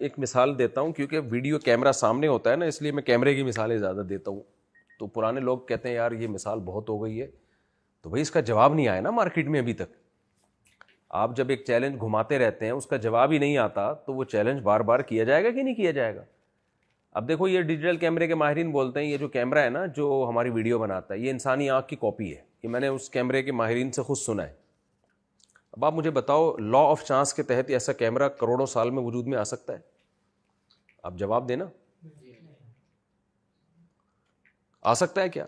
ایک مثال دیتا ہوں, کیونکہ ویڈیو کیمرہ سامنے ہوتا ہے نا, اس لیے میں کیمرے کی مثالیں زیادہ دیتا ہوں. تو پرانے لوگ کہتے ہیں یار یہ مثال بہت ہو گئی ہے, تو بھائی اس کا جواب نہیں آیا نا مارکیٹ میں ابھی تک. آپ جب ایک چیلنج گھماتے رہتے ہیں, اس کا جواب ہی نہیں آتا, تو وہ چیلنج بار بار کیا جائے گا کہ نہیں کیا جائے گا. اب دیکھو یہ ڈیجیٹل کیمرے کے ماہرین بولتے ہیں یہ جو کیمرہ ہے نا جو ہماری ویڈیو بناتا ہے, یہ انسانی آنکھ کی کاپی ہے. یہ میں نے اس کیمرے کے ماہرین سے خود سنا ہے. اب آپ مجھے بتاؤ لا آف چانس کے تحت ایسا کیمرہ کروڑوں سال میں وجود میں آ سکتا ہے؟ آپ جواب دینا, آ سکتا ہے کیا؟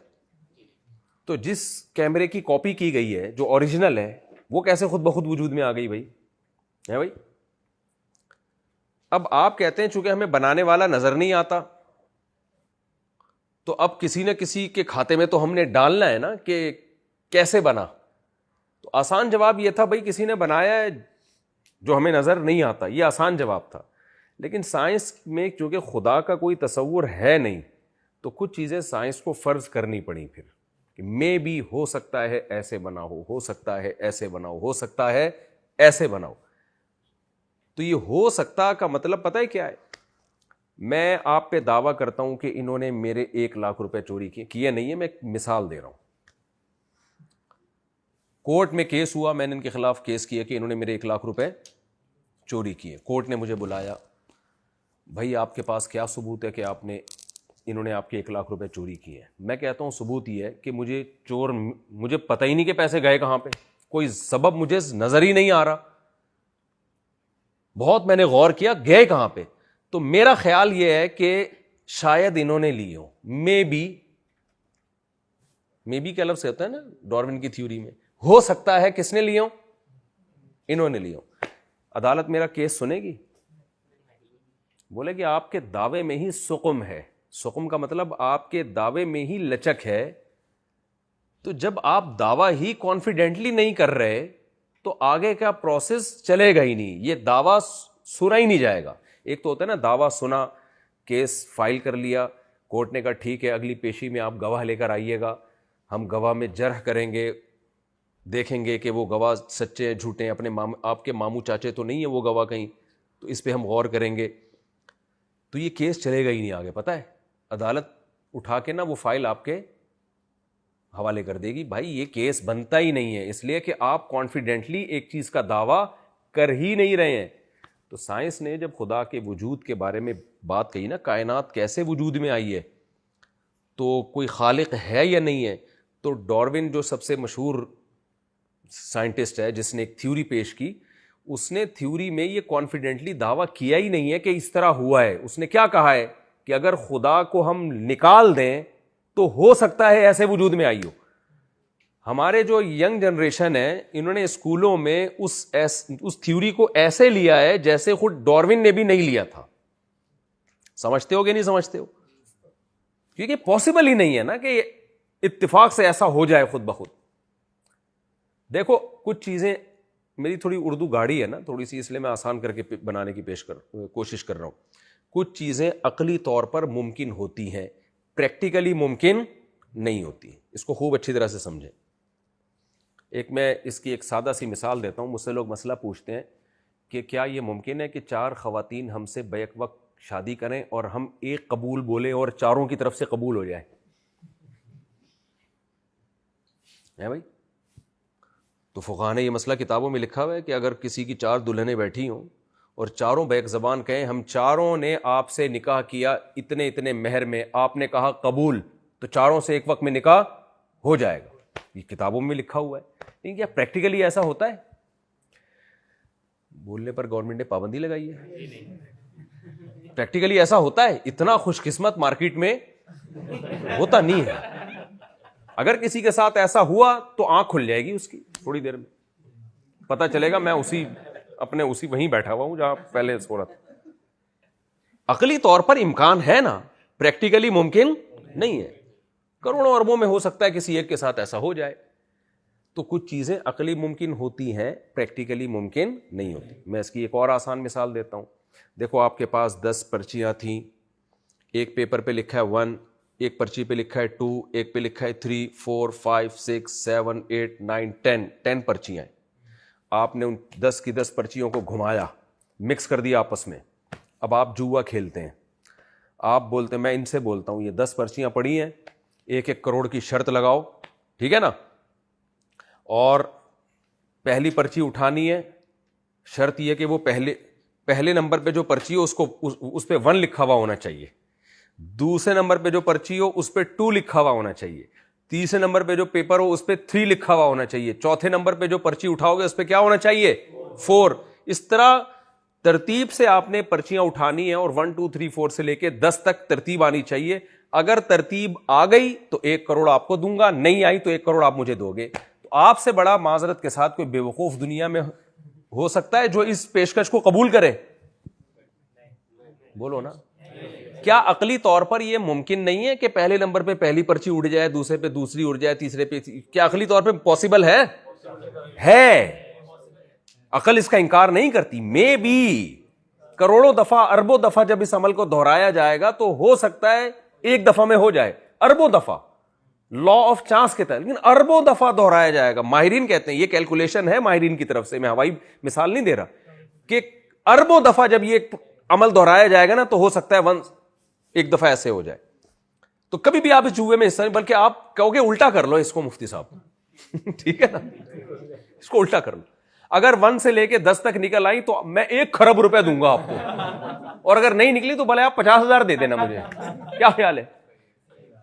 تو جس کیمرے کی کاپی کی گئی ہے جو اوریجنل ہے, وہ کیسے خود بخود وجود میں آ گئی بھائی؟ ہے بھائی. اب آپ کہتے ہیں چونکہ ہمیں بنانے والا نظر نہیں آتا, تو اب کسی نہ کسی کے کھاتے میں تو ہم نے ڈالنا ہے نا کہ کیسے بنا. تو آسان جواب یہ تھا بھائی کسی نے بنایا ہے جو ہمیں نظر نہیں آتا, یہ آسان جواب تھا. لیکن سائنس میں چونکہ خدا کا کوئی تصور ہے نہیں, تو کچھ چیزیں سائنس کو فرض کرنی پڑی پھر کہ میں بھی ہو سکتا ہے ایسے بنا ہو سکتا ہے ایسے بناؤ, ہو سکتا ہے ایسے بناؤ. تو یہ ہو سکتا کا مطلب پتہ ہے کیا ہے؟ میں آپ پہ دعویٰ کرتا ہوں کہ انہوں نے میرے 1,00,000 روپے چوری کیے نہیں ہے, میں ایک مثال دے رہا ہوں. کورٹ میں کیس ہوا, میں نے ان کے خلاف کیس کیا کہ انہوں نے میرے 1,00,000 روپے چوری کیے. کورٹ نے مجھے بلایا, بھائی آپ کے پاس کیا ثبوت ہے کہ انہوں نے آپ کے 1,00,000 روپے چوری کیے ہیں؟ میں کہتا ہوں ثبوت یہ ہے کہ مجھے پتہ ہی نہیں کہ پیسے گئے کہاں پہ, کوئی سبب مجھے نظر ہی نہیں آ رہا. بہت میں نے غور کیا گئے کہاں پہ. تو میرا خیال یہ ہے کہ شاید انہوں نے لیے ہوں. مے بی کا لفظ سے ہوتا ہے نا ڈاروین کی تھیوری میں, ہو سکتا ہے کس نے لیے ہوں؟ انہوں نے لیے ہوں. عدالت میرا کیس سنے گی؟ بولے کہ آپ کے دعوے میں ہی سقم ہے. سقم کا مطلب آپ کے دعوے میں ہی لچک ہے. تو جب آپ دعویٰ ہی کانفیڈنٹلی نہیں کر رہے تو آگے کا پروسیس چلے گا ہی نہیں, یہ دعویٰ سنا ہی نہیں جائے گا. ایک تو ہوتا ہے نا دعویٰ سنا, کیس فائل کر لیا, کورٹ نے کہا ٹھیک ہے اگلی پیشی میں آپ گواہ لے کر آئیے گا, ہم گواہ میں جرح کریں گے, دیکھیں گے کہ وہ گواہ سچے ہیں جھوٹے ہیں, آپ کے ماموں چاچے تو نہیں ہیں وہ گواہ کہیں, تو اس پہ ہم غور کریں گے. تو یہ کیس چلے گا ہی نہیں آگے. پتہ ہے عدالت اٹھا کے نا وہ فائل آپ کے حوالے کر دے گی. بھائی یہ کیس بنتا ہی نہیں ہے, اس لیے کہ آپ کانفیڈنٹلی ایک چیز کا دعویٰ کر ہی نہیں رہے ہیں. تو سائنس نے جب خدا کے وجود کے بارے میں بات کہی نا, کائنات کیسے وجود میں آئی ہے, تو کوئی خالق ہے یا نہیں ہے, تو ڈاروین جو سب سے مشہور سائنٹسٹ ہے جس نے ایک تھیوری پیش کی, اس نے تھیوری میں یہ کانفیڈنٹلی دعویٰ کیا ہی نہیں ہے کہ اس طرح ہوا ہے. اس نے کیا کہا ہے کہ اگر خدا کو ہم نکال دیں تو ہو سکتا ہے ایسے وجود میں آئی ہو. ہمارے جو ینگ جنریشن ہے انہوں نے اسکولوں میں اس تھیوری کو ایسے لیا ہے جیسے خود ڈاروین نے بھی نہیں لیا تھا. سمجھتے ہو کہ نہیں سمجھتے ہو؟ کیونکہ پاسبل ہی نہیں ہے نا کہ اتفاق سے ایسا ہو جائے خود بخود. دیکھو کچھ چیزیں, میری تھوڑی اردو گاڑی ہے نا تھوڑی سی, اس لیے میں آسان کر کے بنانے کی کوشش کر رہا ہوں. کچھ چیزیں عقلی طور پر ممکن ہوتی ہیں, پریکٹیکلی ممکن نہیں ہوتی. اس کو خوب اچھی طرح سے سمجھیں. میں اس کی ایک سادہ سی مثال دیتا ہوں. مجھ سے لوگ مسئلہ پوچھتے ہیں کہ کیا یہ ممکن ہے کہ 4 خواتین ہم سے بیک وقت شادی کریں اور ہم ایک قبول بولیں اور چاروں کی طرف سے قبول ہو جائے؟ ہے بھائی. تو فقہاء نے یہ مسئلہ کتابوں میں لکھا ہوا ہے کہ اگر کسی کی 4 دلہنیں بیٹھی ہوں اور چاروں بیک زبان کہیں ہم چاروں نے آپ سے نکاح کیا اتنے اتنے مہر میں, آپ نے کہا قبول, تو چاروں سے ایک وقت میں نکاح ہو جائے گا. یہ کتابوں میں لکھا ہوا ہے. لیکن کیا پریکٹیکلی ایسا ہوتا ہے؟ بولنے پر گورنمنٹ نے پابندی لگائی ہے. پریکٹیکلی ایسا ہوتا ہے؟ اتنا خوش قسمت مارکیٹ میں ہوتا نہیں ہے. اگر کسی کے ساتھ ایسا ہوا تو آنکھ کھل جائے گی اس کی, تھوڑی دیر میں پتہ چلے گا میں اسی وہیں بیٹھا ہوا ہوں جہاں پہلے سو رہا تھا. عقلی طور پر امکان ہے نا, پریکٹیکلی ممکن نہیں ہے. کروڑوں اربوں میں ہو سکتا ہے کسی ایک کے ساتھ ایسا ہو جائے. تو کچھ چیزیں عقلی ممکن ہوتی ہیں, پریکٹیکلی ممکن نہیں ہوتی. میں اس کی ایک اور آسان مثال دیتا ہوں. دیکھو آپ کے پاس 10 پرچیاں تھیں, ایک پیپر پہ لکھا ہے 1, ایک پرچی پہ لکھا ہے 2, ایک پہ لکھا ہے 3, 4, 5, 6, 7, 8, 9, 10 پرچیاں ہیں. آپ نے ان 10 کی 10 پرچیوں کو گھمایا, مکس کر دیا آپس میں. اب آپ جوا کھیلتے ہیں, آپ بولتے ہیں, میں ان سے بولتا ہوں یہ 10 پرچیاں پڑی ہیں, 1 کروڑ کی شرط لگاؤ, ٹھیک ہے نا, اور پہلی پرچی اٹھانی ہے, شرط یہ کہ وہ پہلے نمبر پہ جو پرچی ہو اس پہ 1 لکھا ہوا ہونا چاہیے, دوسرے نمبر پہ جو پرچی ہو اس پہ 2 لکھا ہوا ہونا چاہیے, تیسرے نمبر پہ جو پیپر ہو اس پہ 3 لکھا ہوا ہونا چاہیے, چوتھے نمبر پہ جو پرچی اٹھاؤ گے اس پہ کیا ہونا چاہیے 4. اس طرح ترتیب سے آپ نے پرچیاں اٹھانی ہیں, اور 1 2 3 4 سے لے کے 10 تک ترتیب آنی چاہیے. اگر ترتیب آ گئی تو 1 کروڑ آپ کو دوں گا, نہیں آئی تو 1 کروڑ آپ مجھے دو گے. تو آپ سے بڑا معذرت کے ساتھ کوئی بے وقوف دنیا میں ہو سکتا ہے جو اس پیشکش کو قبول کرے؟ بولو نا. کیا عقلی طور پر یہ ممکن نہیں ہے کہ پہلے نمبر پہ پہلی پرچی اڑ جائے, دوسرے پہ دوسری اڑ جائے, تیسرے پہ, کیا عقلی طور پہ پاسبل ہے؟ عقل اس کا انکار نہیں کرتی. میں بھی کروڑوں دفعہ, اربوں دفعہ جب اس عمل کو دہرایا جائے گا تو ہو سکتا ہے 1 دفعہ میں ہو جائے, اربوں دفعہ, لا آف چانس کے تحت, لیکن اربوں دفعہ دہرایا جائے گا. ماہرین کہتے ہیں, یہ کیلکولیشن ہے ماہرین کی طرف سے, میں ہوائی مثال نہیں دے رہا, کہ اربوں دفعہ جب یہ عمل دہرایا جائے گا نا تو ہو سکتا ہے 1 دفعہ ایسے ہو جائے. تو کبھی بھی آپ اس جوئے میں حصہ نہیں, بلکہ آپ کہو گے الٹا کر لو اس کو مفتی صاحب ٹھیک ہے نا, اس کو الٹا کر لو. اگر 1 سے لے کے 10 تک نکل آئی تو میں 1 کھرب روپے دوں گا آپ کو, اور اگر نہیں نکلی تو بھلے آپ 50,000 دے دینا مجھے. کیا خیال ہے؟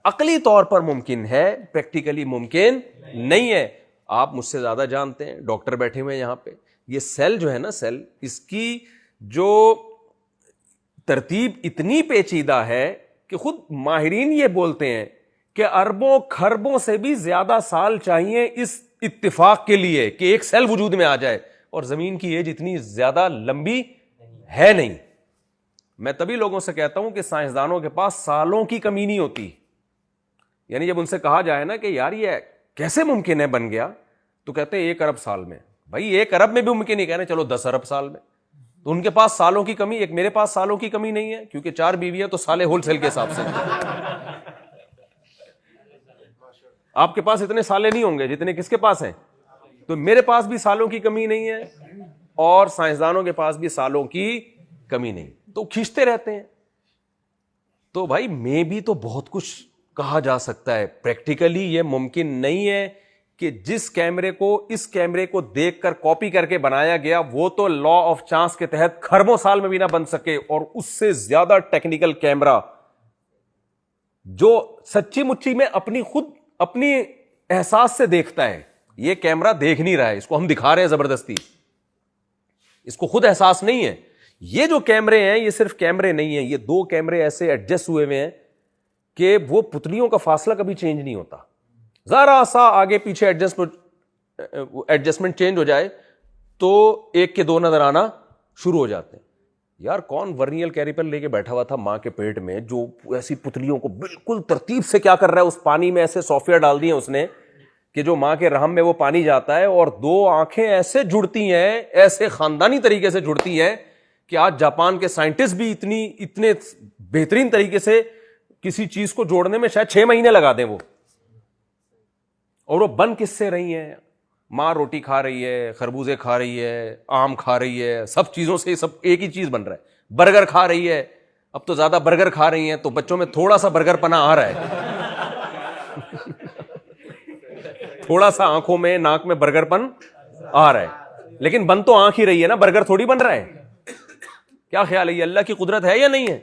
عقلی طور پر ممکن ہے, پریکٹیکلی ممکن نہیں ہے. آپ مجھ سے زیادہ جانتے ہیں, ڈاکٹر بیٹھے ہوئے ہیں یہاں پہ, یہ سیل جو ہے نا, سیل, اس کی جو ترتیب اتنی پیچیدہ ہے کہ خود ماہرین یہ بولتے ہیں کہ اربوں کھربوں سے بھی زیادہ سال چاہیے اس اتفاق کے لیے کہ ایک سیل وجود میں آ جائے, اور زمین کی ایج اتنی زیادہ لمبی ہے نہیں. میں تبھی لوگوں سے کہتا ہوں کہ سائنسدانوں کے پاس سالوں کی کمی نہیں ہوتی. یعنی جب ان سے کہا جائے نا کہ یار یہ کیسے ممکن ہے بن گیا, تو کہتے ہیں 1 ارب سال میں. بھائی 1 ارب میں بھی ممکن نہیں, کہنا چلو 10 ارب سال میں. تو ان کے پاس سالوں کی کمی, ایک میرے پاس سالوں کی کمی نہیں ہے, کیونکہ 4 بیوی ہے تو سالے ہول سیل کے حساب سے. آپ کے پاس اتنے سالے نہیں ہوں گے جتنے کس کے پاس ہیں. تو میرے پاس بھی سالوں کی کمی نہیں ہے, اور سائنسدانوں کے پاس بھی سالوں کی کمی نہیں, تو کھینچتے رہتے ہیں. تو بھائی میں بھی تو بہت کچھ کہا جا سکتا ہے. پریکٹیکلی یہ ممکن نہیں ہے کہ جس کیمرے کو اس کیمرے کو دیکھ کر کاپی کر کے بنایا گیا وہ تو لا آف چانس کے تحت کھربوں سال میں بھی نہ بن سکے, اور اس سے زیادہ ٹیکنیکل کیمرہ جو سچی مچی میں اپنی احساس سے دیکھتا ہے. یہ کیمرہ دیکھ نہیں رہا ہے, اس کو ہم دکھا رہے ہیں زبردستی, اس کو خود احساس نہیں ہے. یہ جو کیمرے ہیں یہ صرف کیمرے نہیں ہیں, یہ 2 کیمرے ایسے ایڈجسٹ ہوئے ہوئے ہیں کہ وہ پتلیوں کا فاصلہ کبھی چینج نہیں ہوتا. ذرا سا آگے پیچھے ایڈجسٹمنٹ چینج ہو جائے تو 1 کے 2 نظر آنا شروع ہو جاتے ہیں. یار کون ورنیل کیریپر لے کے بیٹھا ہوا تھا ماں کے پیٹ میں جو ایسی پتلیوں کو بالکل ترتیب سے کیا کر رہا ہے, اس پانی میں ایسے سافٹ ویئر ڈال دیے اس نے کہ جو ماں کے رحم میں وہ پانی جاتا ہے, اور 2 آنکھیں ایسے جڑتی ہیں, ایسے خاندانی طریقے سے جڑتی ہیں کہ آج جاپان کے سائنٹسٹ بھی اتنے بہترین طریقے سے کسی چیز کو جوڑنے میں شاید 6 مہینے لگا دیں وہ. اور وہ بن کس سے رہی ہیں؟ ماں روٹی کھا رہی ہے, خربوزے کھا رہی ہے, آم کھا رہی ہے, سب چیزوں سے سب ایک ہی چیز بن رہا ہے. برگر کھا رہی ہے, اب تو زیادہ برگر کھا رہی ہیں تو بچوں میں تھوڑا سا برگر پنا آ رہا ہے تھوڑا سا آنکھوں میں ناک میں برگر پن آ رہا ہے, لیکن بن تو آنکھ ہی رہی ہے نا, برگر تھوڑی بن رہا ہے. کیا خیال ہے, یہ اللہ کی قدرت ہے یا نہیں ہے؟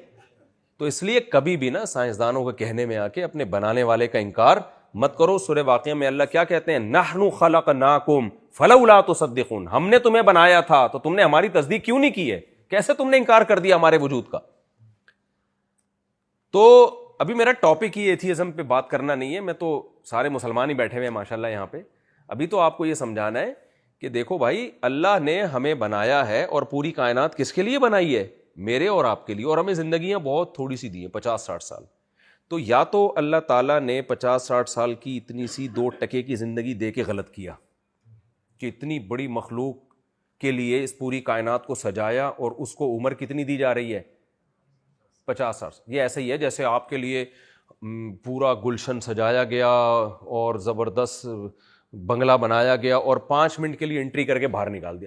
تو اس لیے کبھی بھی نا سائنسدانوں کے کہنے میں آ کے اپنے بنانے والے کا انکار مت کرو. سورہ واقعہ میں اللہ کیا کہتے ہیں, نحن خلقناکم فلولا تصدقون, ہم نے تمہیں بنایا تھا تو تم نے ہماری تصدیق کیوں نہیں کی ہے, کیسے تم نے انکار کر دیا ہمارے وجود کا. تو ابھی میرا ٹاپک ہی ایتھیزم پہ بات کرنا نہیں ہے, میں تو سارے مسلمان ہی بیٹھے ہوئے ہیں ماشاءاللہ یہاں پہ. ابھی تو آپ کو یہ سمجھانا ہے کہ دیکھو بھائی, اللہ نے ہمیں بنایا ہے, اور پوری کائنات کس کے لیے بنائی ہے, میرے اور آپ کے لیے, اور ہمیں زندگیاں بہت تھوڑی سی دی ہیں, 50-60 سال. تو یا تو اللہ تعالیٰ نے 50-60 سال کی اتنی سی 2% کی زندگی دے کے غلط کیا کہ اتنی بڑی مخلوق کے لیے اس پوری کائنات کو سجایا, اور اس کو عمر کتنی دی جا رہی ہے, 50 سال. یہ ایسا ہی ہے جیسے آپ کے لیے پورا گلشن سجایا گیا اور زبردست بنگلہ بنایا گیا, اور 5 منٹ کے لیے انٹری کر کے باہر نکال دیا,